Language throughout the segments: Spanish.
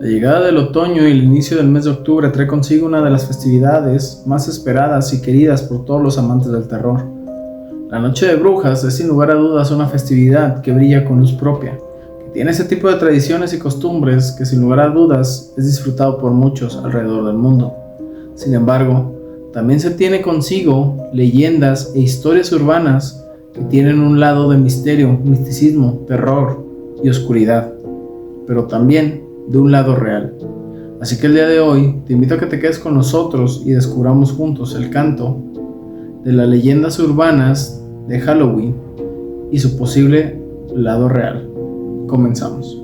La llegada del otoño y el inicio del mes de octubre trae consigo una de las festividades más esperadas y queridas por todos los amantes del terror. La Noche de Brujas es sin lugar a dudas una festividad que brilla con luz propia, que tiene ese tipo de tradiciones y costumbres que sin lugar a dudas es disfrutado por muchos alrededor del mundo. Sin embargo, también se tiene consigo leyendas e historias urbanas que tienen un lado de misterio, misticismo, terror y oscuridad, pero también de un lado real. Así que el día de hoy te invito a que te quedes con nosotros y descubramos juntos el canto de las leyendas urbanas de Halloween y su posible lado real. Comenzamos.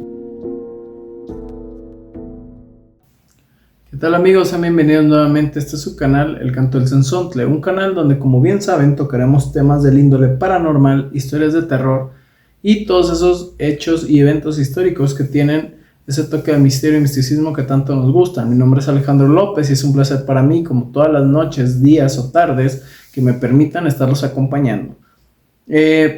¿Qué tal amigos? Sean bienvenidos nuevamente a este su canal, El Canto del Cenzontle, un canal donde, como bien saben, tocaremos temas del índole paranormal, historias de terror y todos esos hechos y eventos históricos que tienen ese toque de misterio y misticismo que tanto nos gusta. Mi nombre es Alejandro López y es un placer para mí, como todas las noches, días o tardes, que me permitan estarlos acompañando.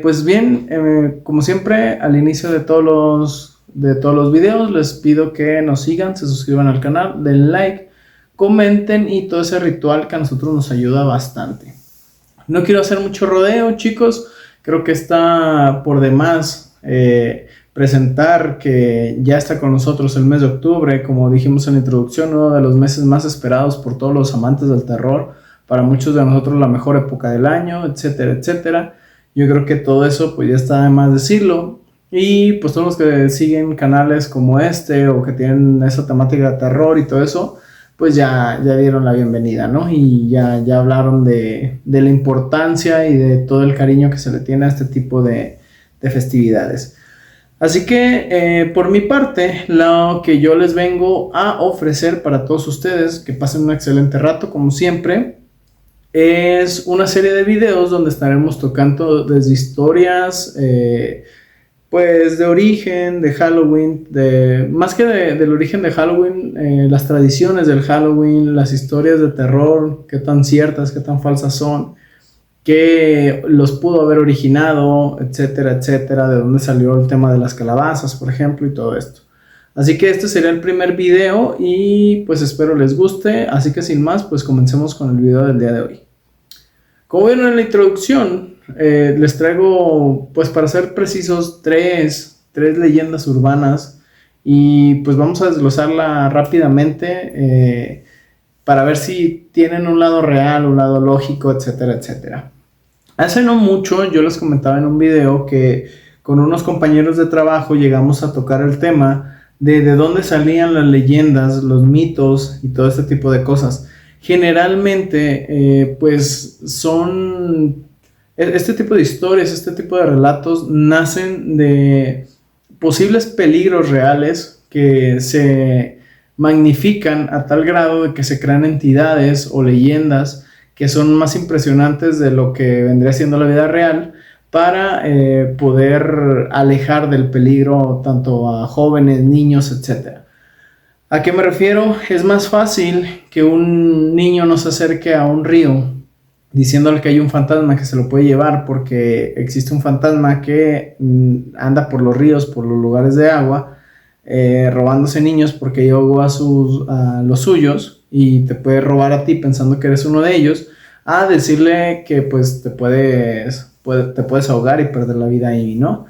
Pues bien, como siempre, al inicio de todos los videos les pido que nos sigan, se suscriban al canal, den like, comenten y todo ese ritual que a nosotros nos ayuda bastante. No quiero hacer mucho rodeo, chicos, creo que está por demás presentar que ya está con nosotros el mes de octubre, como dijimos en la introducción, uno de los meses más esperados por todos los amantes del terror, para muchos de nosotros la mejor época del año, etcétera, etcétera. Yo creo que todo eso pues ya está de más decirlo, y pues todos los que siguen canales como este o que tienen esa temática de terror y todo eso, pues ya dieron la bienvenida, ¿no? Y ya hablaron de la importancia y de todo el cariño que se le tiene a este tipo de festividades. Así que por mi parte, lo que yo les vengo a ofrecer para todos ustedes, que pasen un excelente rato como siempre, es una serie de videos donde estaremos tocando desde historias pues de origen de Halloween, más que del origen de Halloween, las tradiciones del Halloween, las historias de terror, qué tan ciertas, qué tan falsas son, qué los pudo haber originado, etcétera, etcétera, de dónde salió el tema de las calabazas, por ejemplo, y todo esto. Así que este sería el primer video y pues espero les guste, así que sin más, pues comencemos con el video del día de hoy. Como vieron en la introducción, les traigo, pues para ser precisos, tres leyendas urbanas y pues vamos a desglosarla rápidamente para ver si tienen un lado real, un lado lógico, etcétera, etcétera. Hace no mucho yo les comentaba en un video que con unos compañeros de trabajo llegamos a tocar el tema de dónde salían las leyendas, los mitos y todo este tipo de cosas. Generalmente, pues son este tipo de historias, este tipo de relatos nacen de posibles peligros reales que se magnifican a tal grado de que se crean entidades o leyendas que son más impresionantes de lo que vendría siendo la vida real para poder alejar del peligro tanto a jóvenes, niños, etc. ¿A qué me refiero? Es más fácil que un niño no se acerque a un río diciéndole que hay un fantasma que se lo puede llevar porque existe un fantasma que anda por los ríos, por los lugares de agua, robándose niños porque llevó a los suyos y te puede robar a ti pensando que eres uno de ellos, a decirle que pues te puedes ahogar y perder la vida ahí, ¿no?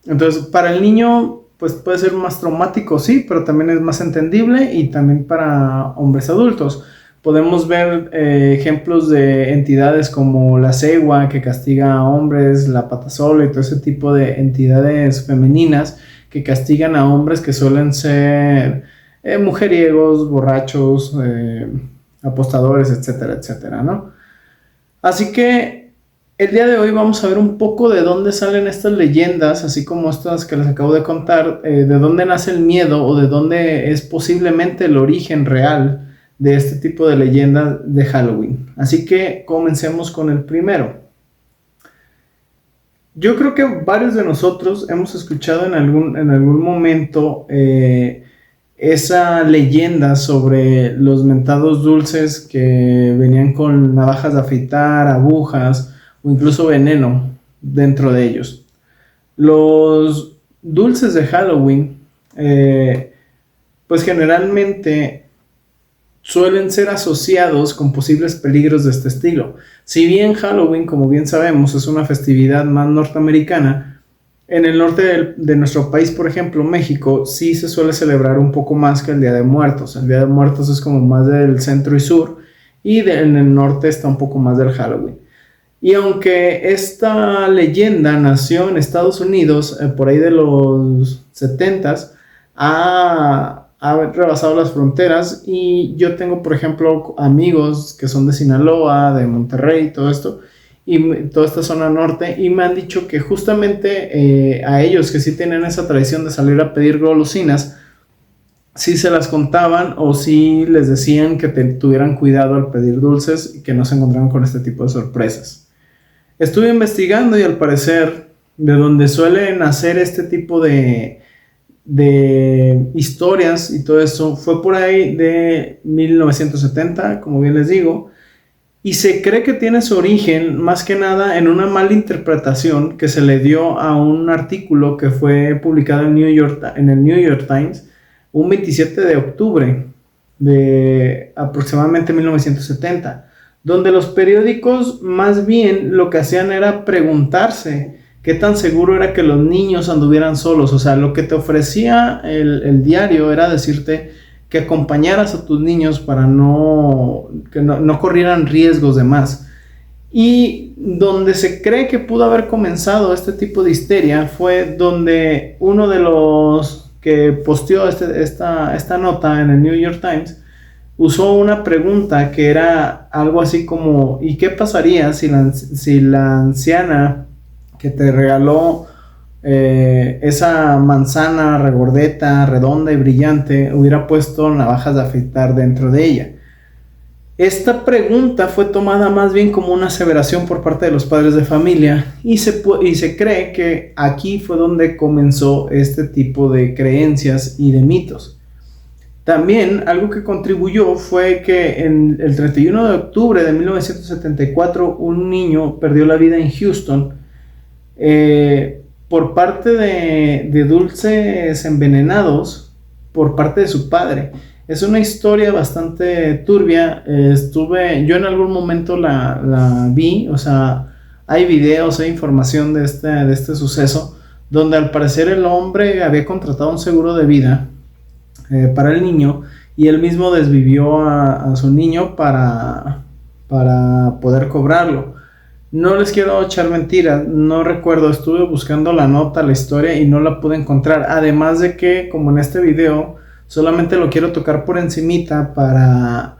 Entonces para el niño pues puede ser más traumático, sí, pero también es más entendible, y también para hombres adultos. Podemos ver ejemplos de entidades como la cegua que castiga a hombres, la patasola y todo ese tipo de entidades femeninas que castigan a hombres que suelen ser mujeriegos, borrachos, apostadores, etcétera, etcétera, ¿no? Así que el día de hoy vamos a ver un poco de dónde salen estas leyendas, así como estas que les acabo de contar, de dónde nace el miedo o de dónde es posiblemente el origen real de este tipo de leyendas de Halloween. Así que comencemos con el primero. Yo creo que varios de nosotros hemos escuchado en algún momento esa leyenda sobre los mentados dulces que venían con navajas de afeitar, agujas o incluso veneno dentro de ellos. Los dulces de Halloween pues generalmente suelen ser asociados con posibles peligros de este estilo. Si bien Halloween, como bien sabemos, es una festividad más norteamericana, en el norte de nuestro país, por ejemplo, México, sí se suele celebrar un poco más que el Día de Muertos. El Día de Muertos es como más del centro y sur, y en el norte está un poco más del Halloween. Y aunque esta leyenda nació en Estados Unidos, por ahí de los 70s, ha rebasado las fronteras, y yo tengo, por ejemplo, amigos que son de Sinaloa, de Monterrey, todo esto, y toda esta zona norte, y me han dicho que justamente a ellos que sí tienen esa tradición de salir a pedir golosinas, sí se las contaban o sí les decían que tuvieran cuidado al pedir dulces y que no se encontraran con este tipo de sorpresas. Estuve investigando y al parecer de donde suele nacer este tipo de historias y todo eso fue por ahí de 1970, como bien les digo, y se cree que tiene su origen más que nada en una mala interpretación que se le dio a un artículo que fue publicado en el New York Times un 27 de octubre de aproximadamente 1970, donde los periódicos más bien lo que hacían era preguntarse qué tan seguro era que los niños anduvieran solos. O sea, lo que te ofrecía el diario era decirte que acompañaras a tus niños para que no corrieran riesgos de más. Y donde se cree que pudo haber comenzado este tipo de histeria fue donde uno de los que posteó esta nota en el New York Times usó una pregunta que era algo así como: ¿y qué pasaría si la anciana que te regaló esa manzana regordeta, redonda y brillante hubiera puesto navajas de afeitar dentro de ella? Esta pregunta fue tomada más bien como una aseveración por parte de los padres de familia, y se cree que aquí fue donde comenzó este tipo de creencias y de mitos. También algo que contribuyó fue que en el 31 de octubre de 1974 un niño perdió la vida en Houston por parte de dulces envenenados por parte de su padre. Es una historia bastante turbia. Yo en algún momento la vi, o sea, hay videos, hay información de este suceso, donde al parecer el hombre había contratado un seguro de vida para el niño, y él mismo desvivió a su niño para poder cobrarlo. No les quiero echar mentiras, no recuerdo, estuve buscando la nota, la historia, y no la pude encontrar. Además de que, como en este video, solamente lo quiero tocar por encimita para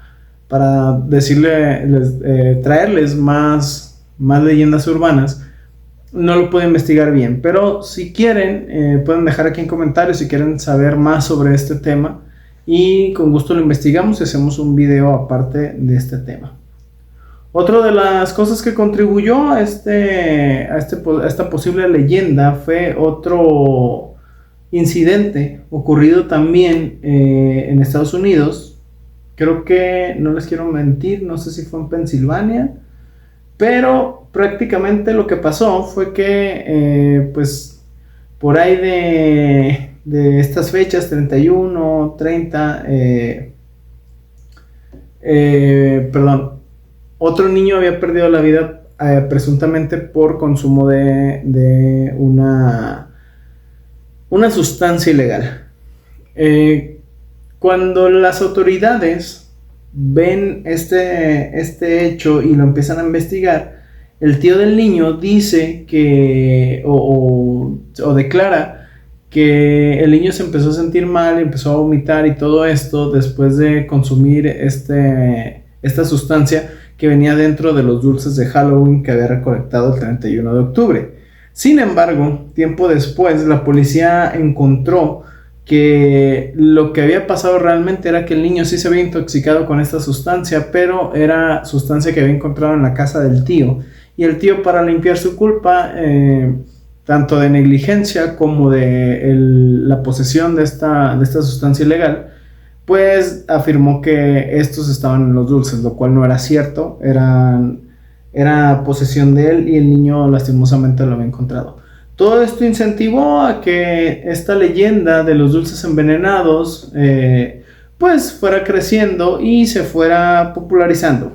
traerles más leyendas urbanas. No lo puedo investigar bien, pero si quieren, pueden dejar aquí en comentarios si quieren saber más sobre este tema, y con gusto lo investigamos y hacemos un video aparte de este tema. Otra de las cosas que contribuyó a esta posible leyenda fue otro incidente ocurrido también en Estados Unidos. Creo que, no les quiero mentir, no sé si fue en Pensilvania, pero prácticamente lo que pasó fue que pues por ahí de estas fechas, 31, 30, otro niño había perdido la vida presuntamente por consumo de una sustancia ilegal. Cuando las autoridades ven este hecho y lo empiezan a investigar, el tío del niño dice que o declara que el niño se empezó a sentir mal y empezó a vomitar y todo esto después de consumir esta sustancia que venía dentro de los dulces de Halloween que había recolectado el 31 de octubre. Sin embargo, tiempo después, la policía encontró que lo que había pasado realmente era que el niño sí se había intoxicado con esta sustancia, pero era sustancia que había encontrado en la casa del tío. Y el tío, para limpiar su culpa, tanto de negligencia como de la posesión de esta sustancia ilegal, pues afirmó que estos estaban en los dulces, lo cual no era cierto. Era posesión de él, y el niño lastimosamente lo había encontrado. Todo esto incentivó a que esta leyenda de los dulces envenenados pues fuera creciendo y se fuera popularizando.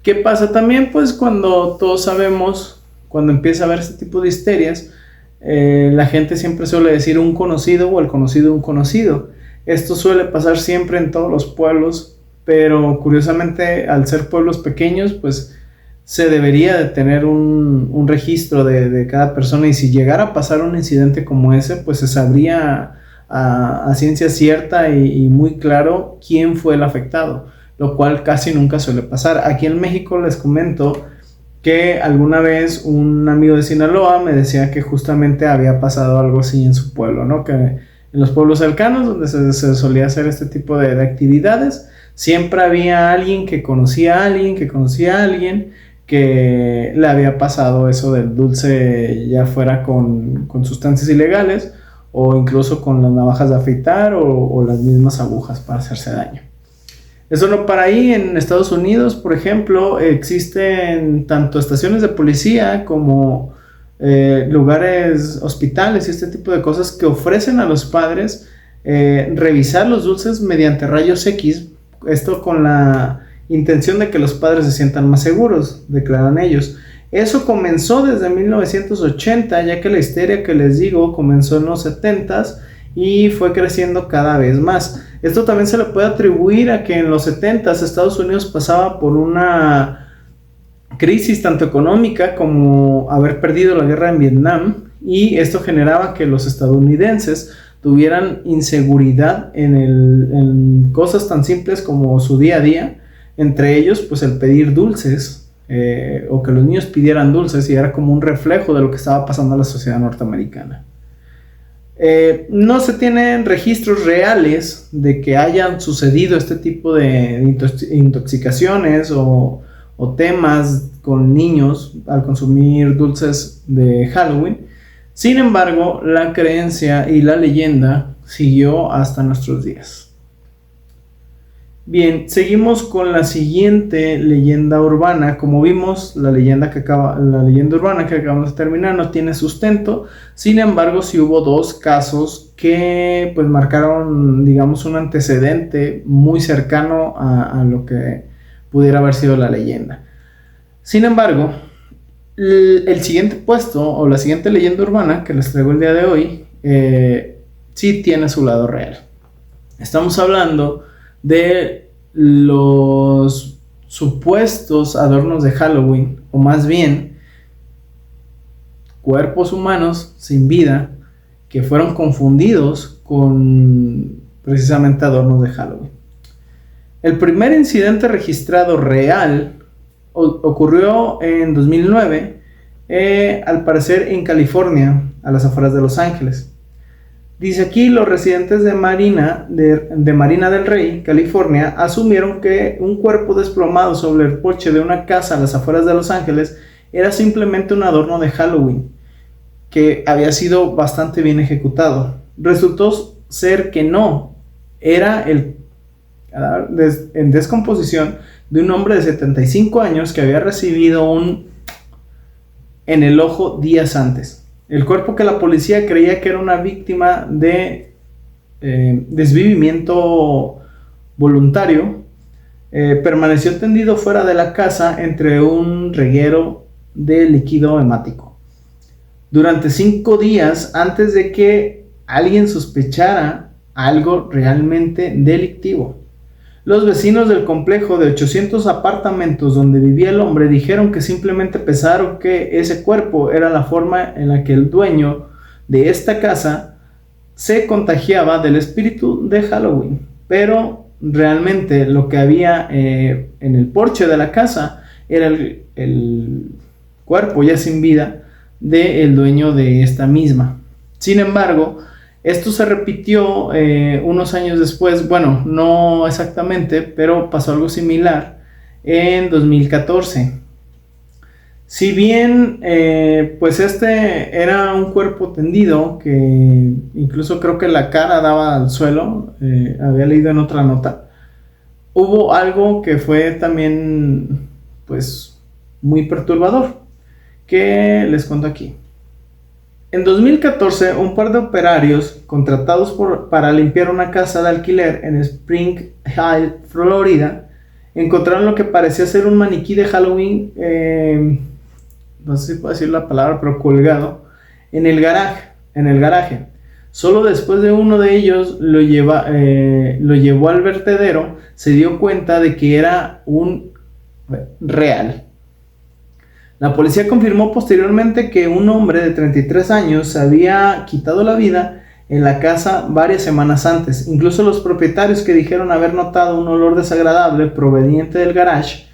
¿Qué pasa también? Pues cuando todos sabemos, cuando empieza a haber este tipo de histerias, la gente siempre suele decir un conocido o el conocido de un conocido. Esto suele pasar siempre en todos los pueblos, pero curiosamente al ser pueblos pequeños, pues se debería de tener un registro de cada persona, y si llegara a pasar un incidente como ese, pues se sabría a ciencia cierta y muy claro quién fue el afectado, lo cual casi nunca suele pasar. Aquí en México les comento que alguna vez un amigo de Sinaloa me decía que justamente había pasado algo así en su pueblo, ¿no? Que en los pueblos cercanos donde se solía hacer este tipo de actividades, siempre había alguien que conocía a alguien, que conocía a alguien, que le había pasado eso del dulce, ya fuera con sustancias ilegales o incluso con las navajas de afeitar o las mismas agujas para hacerse daño. Eso no para ahí. En Estados Unidos, por ejemplo, existen tanto estaciones de policía como lugares, hospitales y este tipo de cosas que ofrecen a los padres revisar los dulces mediante rayos X. Esto con la intención de que los padres se sientan más seguros, declaran ellos. Eso comenzó desde 1980, ya que la histeria que les digo comenzó en los 70s y fue creciendo cada vez más. Esto también se le puede atribuir a que en los 70s Estados Unidos pasaba por una crisis tanto económica como haber perdido la guerra en Vietnam, y esto generaba que los estadounidenses tuvieran inseguridad en cosas tan simples como su día a día, entre ellos pues el pedir dulces, o que los niños pidieran dulces, y era como un reflejo de lo que estaba pasando en la sociedad norteamericana. No se tienen registros reales de que hayan sucedido este tipo de intoxicaciones o temas con niños al consumir dulces de Halloween. Sin embargo, la creencia y la leyenda siguió hasta nuestros días. Bien, seguimos con la siguiente leyenda urbana. Como vimos, la leyenda urbana que acabamos de terminar no tiene sustento. Sin embargo, sí hubo dos casos que pues marcaron, digamos, un antecedente muy cercano a lo que pudiera haber sido la leyenda. Sin embargo, el siguiente puesto o la siguiente leyenda urbana que les traigo el día de hoy sí tiene su lado real. Estamos hablando de los supuestos adornos de Halloween, o más bien cuerpos humanos sin vida que fueron confundidos con precisamente adornos de Halloween. El primer incidente registrado real ocurrió en 2009, al parecer en California, a las afueras de Los Ángeles. Dice aquí, los residentes de Marina del Rey, California, asumieron que un cuerpo desplomado sobre el porche de una casa a las afueras de Los Ángeles era simplemente un adorno de Halloween, que había sido bastante bien ejecutado. Resultó ser que no, era en descomposición de un hombre de 75 años que había recibido en el ojo días antes. El cuerpo, que la policía creía que era una víctima de desvivimiento voluntario, permaneció tendido fuera de la casa entre un reguero de líquido hemático durante 5 días antes de que alguien sospechara algo realmente delictivo. Los vecinos del complejo de 800 apartamentos donde vivía el hombre dijeron que simplemente pensaron que ese cuerpo era la forma en la que el dueño de esta casa se contagiaba del espíritu de Halloween, pero realmente lo que había en el porche de la casa era el cuerpo ya sin vida del dueño de esta misma. Sin embargo, esto se repitió unos años después, bueno, no exactamente, pero pasó algo similar en 2014. Si bien, pues este era un cuerpo tendido, que incluso creo que la cara daba al suelo, había leído en otra nota, hubo algo que fue también, pues, muy perturbador, que les cuento aquí. En 2014, un par de operarios contratados para limpiar una casa de alquiler en Spring Hill, Florida, encontraron lo que parecía ser un maniquí de Halloween, no sé si puedo decir la palabra, pero colgado, en el garaje. Solo después de uno de ellos lo llevó al vertedero, se dio cuenta de que era un real. La policía confirmó posteriormente que un hombre de 33 años se había quitado la vida en la casa varias semanas antes. Incluso los propietarios, que dijeron haber notado un olor desagradable proveniente del garage,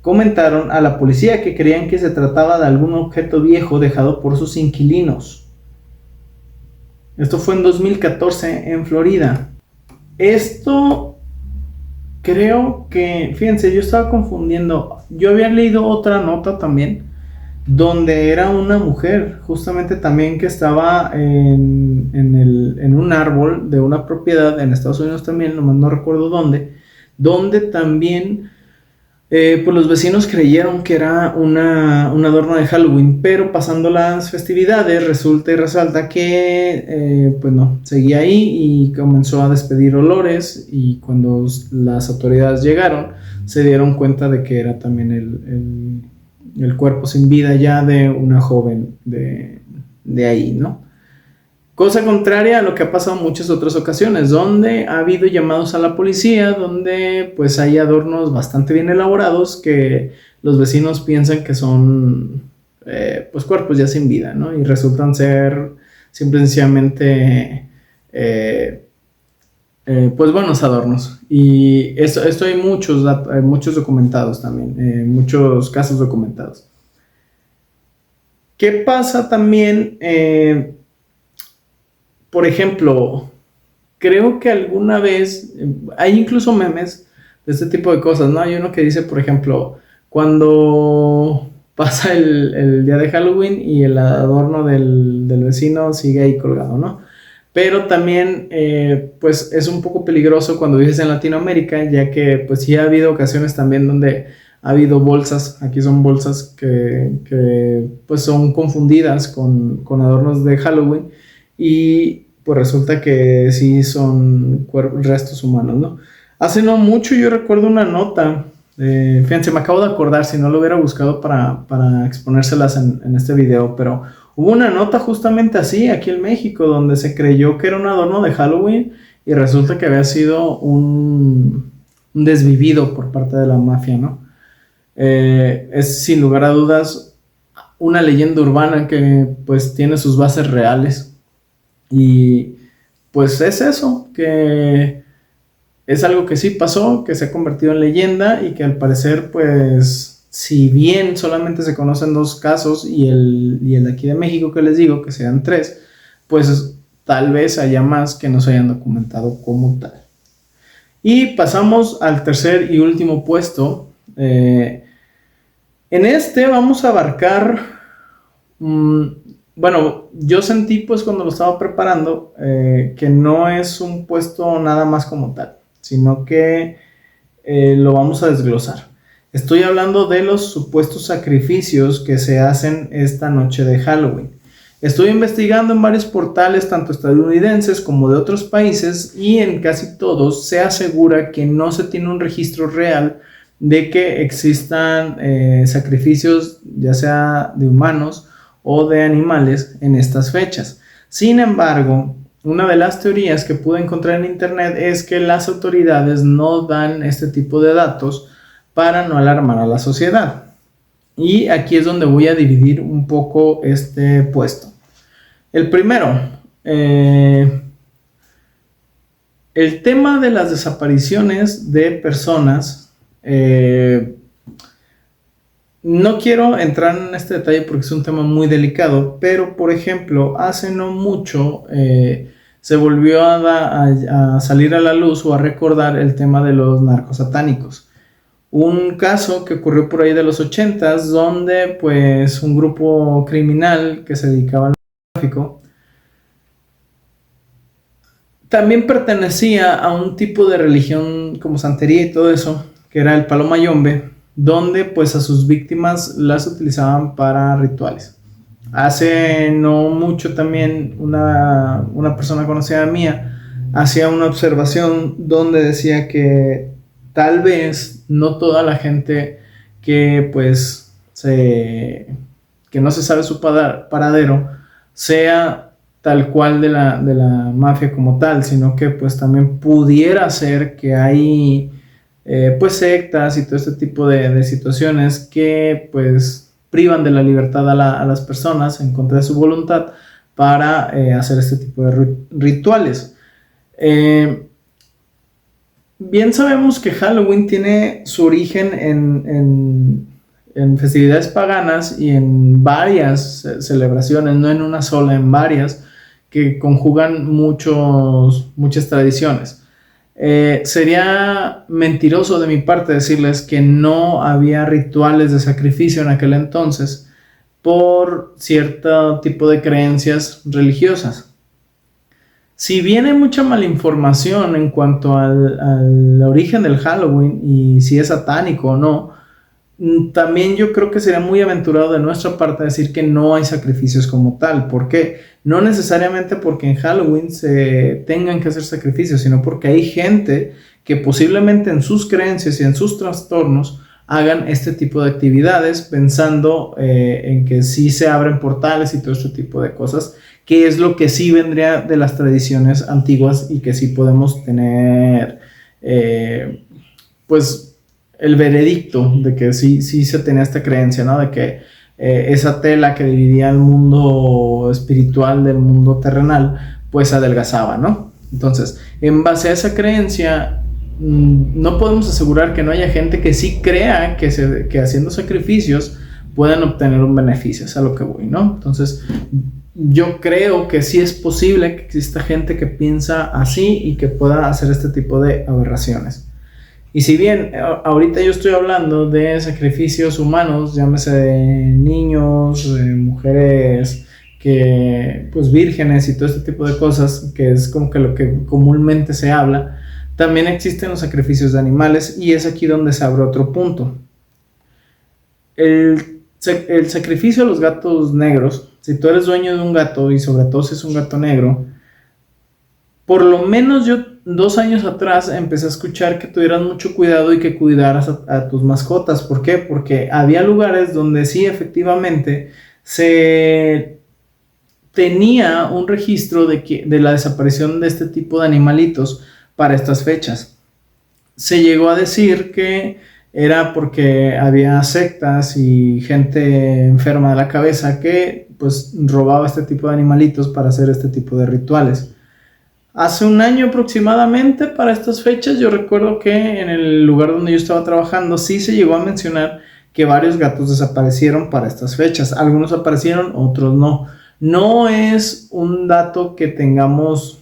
comentaron a la policía que creían que se trataba de algún objeto viejo dejado por sus inquilinos. Esto fue en 2014 en Florida. Esto creo que, fíjense, yo estaba confundiendo. Yo había leído otra nota también, donde era una mujer, justamente también, que estaba en un árbol de una propiedad en Estados Unidos también, nomás no recuerdo donde también pues los vecinos creyeron que era un adorno de Halloween, pero pasando las festividades resulta y resalta que pues no, seguía ahí y comenzó a despedir olores, y cuando las autoridades llegaron se dieron cuenta de que era también el cuerpo sin vida ya de una joven de ahí, ¿no? Cosa contraria a lo que ha pasado en muchas otras ocasiones, donde ha habido llamados a la policía, donde pues hay adornos bastante bien elaborados que los vecinos piensan que son pues cuerpos ya sin vida, ¿no? Y resultan ser simplemente pues buenos adornos. Y esto hay muchos documentados también, muchos casos documentados. ¿Qué pasa también? Por ejemplo, creo que alguna vez hay incluso memes de este tipo de cosas, ¿no? Hay uno que dice, por ejemplo, cuando pasa el día de Halloween y el adorno del vecino sigue ahí colgado, ¿no? Pero también, pues es un poco peligroso cuando vives en Latinoamérica, ya que pues sí ha habido ocasiones también donde ha habido bolsas, aquí son bolsas que pues son confundidas con adornos de Halloween, y pues resulta que sí son restos humanos, ¿no? Hace no mucho yo recuerdo una nota, fíjense, me acabo de acordar, si no lo hubiera buscado para exponérselas en este video, pero hubo una nota justamente así aquí en México, donde se creyó que era un adorno de Halloween y resulta que había sido un desvivido por parte de la mafia, ¿no? Es sin lugar a dudas una leyenda urbana que pues tiene sus bases reales. Y pues es eso, que es algo que sí pasó, que se ha convertido en leyenda, y que al parecer, pues, si bien solamente se conocen 2 casos y el de aquí de México que les digo, que sean 3, pues tal vez haya más que no se hayan documentado como tal. Y pasamos al tercer y último puesto. En este vamos a abarcar... bueno, yo sentí pues cuando lo estaba preparando que no es un puesto nada más como tal, sino que lo vamos a desglosar. Estoy hablando de los supuestos sacrificios que se hacen esta noche de Halloween. Estoy investigando en varios portales, tanto estadounidenses como de otros países, y en casi todos se asegura que no se tiene un registro real de que existan sacrificios, ya sea de humanos o de animales, en estas fechas. Sin embargo, una de las teorías que pude encontrar en internet es que las autoridades no dan este tipo de datos para no alarmar a la sociedad. Y aquí es donde voy a dividir un poco este puesto. El primero, el tema de las desapariciones de personas. No quiero entrar en este detalle porque es un tema muy delicado, pero por ejemplo, hace no mucho se volvió a salir a la luz o a recordar el tema de los narcosatánicos. Un caso que ocurrió por ahí de los 80s, donde pues un grupo criminal que se dedicaba al tráfico también pertenecía a un tipo de religión como santería y todo eso, que era el Palo Mayombe, donde pues a sus víctimas las utilizaban para rituales. Hace no mucho también una persona conocida mía hacía una observación donde decía que tal vez no toda la gente que pues que no se sabe su paradero sea tal cual de la mafia como tal, sino que pues también pudiera ser que hay pues sectas y todo este tipo de situaciones que pues privan de la libertad a las personas en contra de su voluntad para hacer este tipo de rituales. Eh, Bien sabemos que Halloween tiene su origen en festividades paganas y en varias celebraciones, no en una sola, en varias, que conjugan muchas tradiciones. Sería mentiroso de mi parte decirles que no había rituales de sacrificio en aquel entonces por cierto tipo de creencias religiosas. Si bien hay mucha malinformación en cuanto al origen del Halloween y si es satánico o no, también yo creo que sería muy aventurado de nuestra parte decir que no hay sacrificios como tal. ¿Por qué? No necesariamente porque en Halloween se tengan que hacer sacrificios, sino porque hay gente que posiblemente en sus creencias y en sus trastornos hagan este tipo de actividades pensando en que sí se abren portales y todo este tipo de cosas, que es lo que sí vendría de las tradiciones antiguas y que sí podemos tener pues el veredicto de que sí se tenía esta creencia, ¿no? De que esa tela que dividía el mundo espiritual del mundo terrenal, pues adelgazaba, ¿no? Entonces, en base a esa creencia, no podemos asegurar que no haya gente que sí crea que haciendo sacrificios puedan obtener un beneficio, es a lo que voy, ¿no? Entonces, yo creo que sí es posible que exista gente que piensa así y que pueda hacer este tipo de aberraciones. Y si bien ahorita yo estoy hablando de sacrificios humanos, llámese de niños, de mujeres que pues vírgenes y todo este tipo de cosas, que es como que lo que comúnmente se habla, también existen los sacrificios de animales y es aquí donde se abre otro punto. El sacrificio a los gatos negros, si tú eres dueño de un gato y sobre todo si es un gato negro, por lo menos yo 2 años atrás empecé a escuchar que tuvieras mucho cuidado y que cuidaras a tus mascotas. ¿Por qué? Porque había lugares donde sí efectivamente se tenía un registro de la desaparición de este tipo de animalitos para estas fechas. Se llegó a decir que era porque había sectas y gente enferma de la cabeza que pues robaba este tipo de animalitos para hacer este tipo de rituales. Hace un año aproximadamente para estas fechas, yo recuerdo que en el lugar donde yo estaba trabajando sí se llegó a mencionar que varios gatos desaparecieron para estas fechas. Algunos aparecieron, otros no. No es un dato que tengamos,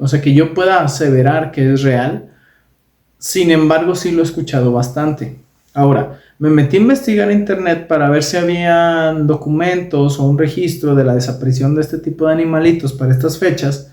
o sea, que yo pueda aseverar que es real. Sin embargo, sí lo he escuchado bastante. Ahora, me metí a investigar en internet para ver si había documentos o un registro de la desaparición de este tipo de animalitos para estas fechas.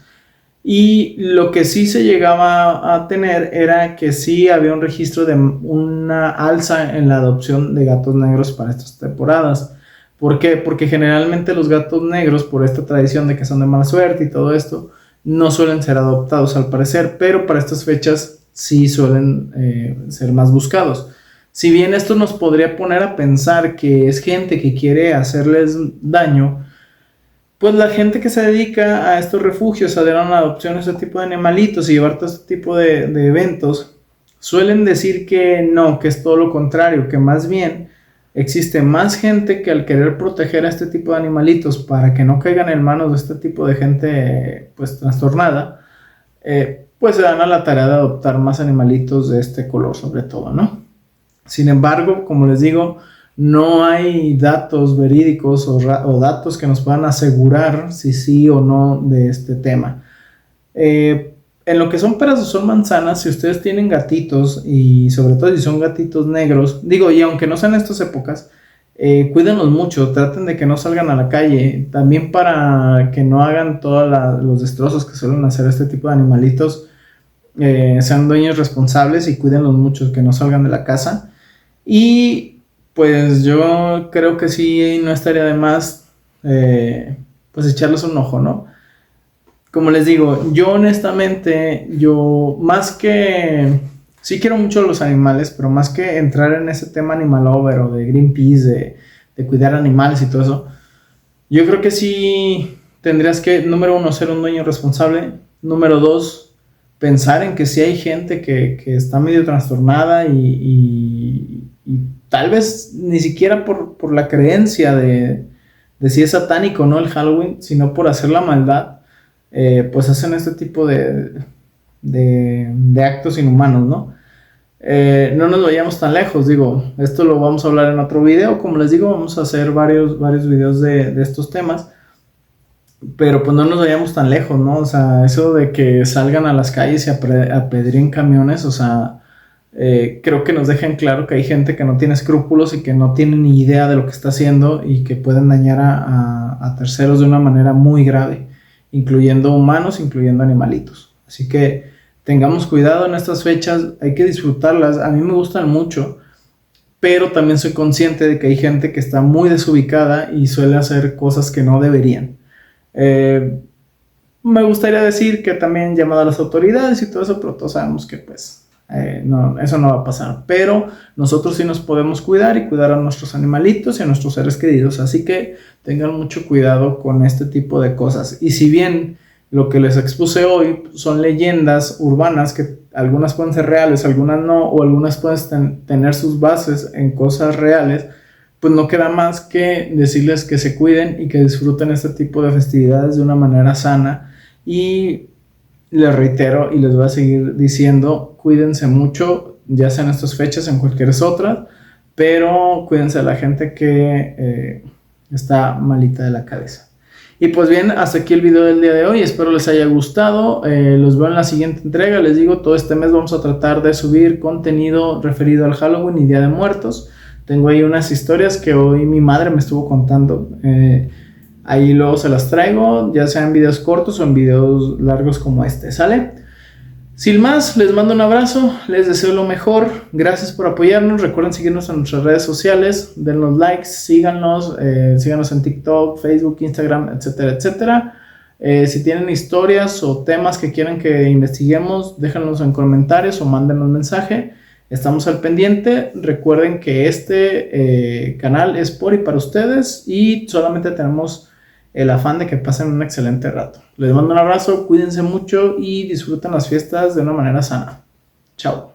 Y lo que sí se llegaba a tener era que sí había un registro de una alza en la adopción de gatos negros para estas temporadas. ¿Por qué? Porque generalmente los gatos negros, por esta tradición de que son de mala suerte y todo esto, no suelen ser adoptados al parecer, pero para estas fechas sí suelen ser más buscados. Si bien esto nos podría poner a pensar que es gente que quiere hacerles daño, pues la gente que se dedica a estos refugios, a dar una adopción a este tipo de animalitos y llevar todo este tipo de eventos, suelen decir que no, que es todo lo contrario, que más bien existe más gente que al querer proteger a este tipo de animalitos para que no caigan en manos de este tipo de gente pues trastornada, pues se dan a la tarea de adoptar más animalitos de este color sobre todo, ¿no? Sin embargo, como les digo, no hay datos verídicos o datos que nos puedan asegurar si sí o no de este tema. En lo que son peras o son manzanas, si ustedes tienen gatitos y sobre todo si son gatitos negros, digo, y aunque no sean estas épocas, cuídenlos mucho, traten de que no salgan a la calle, también para que no hagan todos los destrozos que suelen hacer este tipo de animalitos, sean dueños responsables y cuídenlos mucho, que no salgan de la casa. Y pues yo creo que sí, no estaría de más pues echarles un ojo, ¿no? Como les digo, yo honestamente, más que, sí quiero mucho los animales, pero más que entrar en ese tema animal lover o de Greenpeace, de cuidar animales y todo eso, yo creo que sí tendrías que, número uno, ser un dueño responsable. Número dos, pensar en que sí hay gente que está medio trastornada y tal vez ni siquiera por la creencia de si es satánico o no el Halloween, sino por hacer la maldad, pues hacen este tipo de actos inhumanos, ¿no? No nos vayamos tan lejos, digo, esto lo vamos a hablar en otro video, como les digo, vamos a hacer varios videos de estos temas, pero pues no nos vayamos tan lejos, ¿no? O sea, eso de que salgan a las calles y apedreen camiones, o sea, creo que nos dejan claro que hay gente que no tiene escrúpulos y que no tiene ni idea de lo que está haciendo y que pueden dañar a terceros de una manera muy grave, incluyendo humanos, incluyendo animalitos. Así que tengamos cuidado en estas fechas, hay que disfrutarlas, a mí me gustan mucho, pero también soy consciente de que hay gente que está muy desubicada y suele hacer cosas que no deberían. Me gustaría decir que también llamado a las autoridades y todo eso, pero todos sabemos que pues no, eso no va a pasar. Pero nosotros sí nos podemos cuidar y cuidar a nuestros animalitos y a nuestros seres queridos. Así que tengan mucho cuidado con este tipo de cosas. Y si bien lo que les expuse hoy son leyendas urbanas, que algunas pueden ser reales, algunas no, o algunas pueden tener sus bases en cosas reales, pues no queda más que decirles que se cuiden y que disfruten este tipo de festividades de una manera sana. Y les reitero y les voy a seguir diciendo, cuídense mucho, ya sea en estas fechas, en cualquier otra, pero cuídense de la gente que está malita de la cabeza. Y pues bien, hasta aquí el video del día de hoy, espero les haya gustado, los veo en la siguiente entrega. Les digo, todo este mes vamos a tratar de subir contenido referido al Halloween y Día de Muertos. Tengo ahí unas historias que hoy mi madre me estuvo contando, ahí luego se las traigo, ya sea en videos cortos o en videos largos como este, ¿sale? Sin más, les mando un abrazo, les deseo lo mejor, gracias por apoyarnos, recuerden seguirnos en nuestras redes sociales, denos likes, síganos en TikTok, Facebook, Instagram, etcétera, etcétera. Si tienen historias o temas que quieren que investiguemos, déjenlos en comentarios o mándenos mensaje, estamos al pendiente. Recuerden que este canal es por y para ustedes y solamente tenemos el afán de que pasen un excelente rato. Les mando un abrazo, cuídense mucho y disfruten las fiestas de una manera sana. Chao.